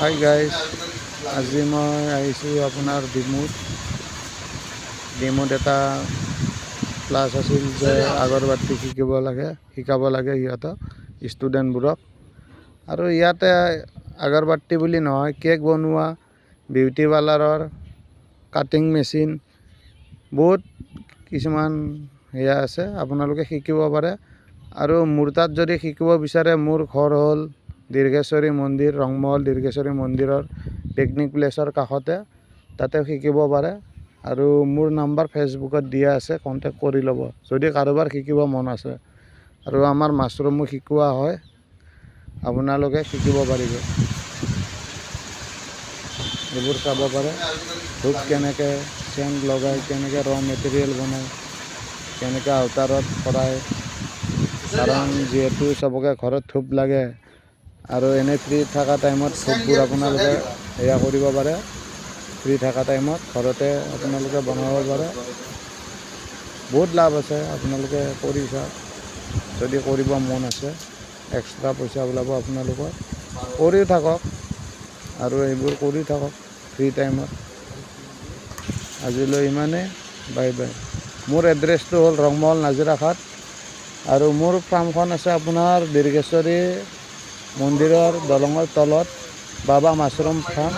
Hi guys, আজি মই আহিছোঁ আপোনাৰ ডিমুত এটা ক্লাছ আছিল যে আগৰবাতি শিকাব লাগে সিহঁতক ষ্টুডেণ্টবোৰক। আৰু ইয়াতে আগৰবাতি বুলি নহয়, কেক বনোৱা, বিউটি পাৰ্লাৰৰ, কাটিং মেচিন, বহুত কিছুমান সেয়া আছে, আপোনালোকে শিকিব পাৰে। আৰু মোৰ তাত যদি শিকিব বিচাৰে, মোৰ ঘৰ হ'ল দীৰ্ঘেশ্বৰী মন্দিৰ, ৰংমহল দীৰ্ঘেশ্বৰী মন্দিৰৰ পিকনিক প্লেচৰ কাষতে, তাতে শিকিব পাৰে। আৰু মোৰ নাম্বাৰ ফেচবুকত দিয়া আছে, কণ্টেক্ট কৰি ল'ব যদি কাৰোবাৰ শিকিব মন আছে। আৰু আমাৰ মাছৰুমো শিকোৱা হয়, আপোনালোকে শিকিব পাৰিব। এইবোৰ চাব পাৰে, ধূপ কেনেকৈ চেণ্ট লগাই, কেনেকৈ ৰ মেটেৰিয়েল বনায়, কেনেকৈ আউটাৰত ভৰাই। কাৰণ যিহেতু চবকে ঘৰত ধূপ লাগে, আৰু এনে ফ্ৰী থকা টাইমত ধূপবোৰ আপোনালোকে সেয়া কৰিব পাৰে। ফ্ৰী থকা টাইমত ঘৰতে আপোনালোকে বনাব পাৰে। বহুত লাভ আছে, আপোনালোকে কৰি চাওক যদি কৰিব মন আছে। এক্সট্ৰা পইচা ওলাব আপোনালোকৰ, কৰিও থাকক আৰু এইবোৰ কৰি থাকক ফ্ৰী টাইমত। আজিলৈ ইমানেই, বাই বাই। মোৰ এড্ৰেছটো হ'ল ৰংমহল নাজিৰাঘাট, আৰু মোৰ ফাৰ্মখন আছে আপোনাৰ দীৰ্ঘেশ্বৰী মন্দিৰৰ দলঙৰ তলত, বাবা মাছৰুম ফাৰ্ম।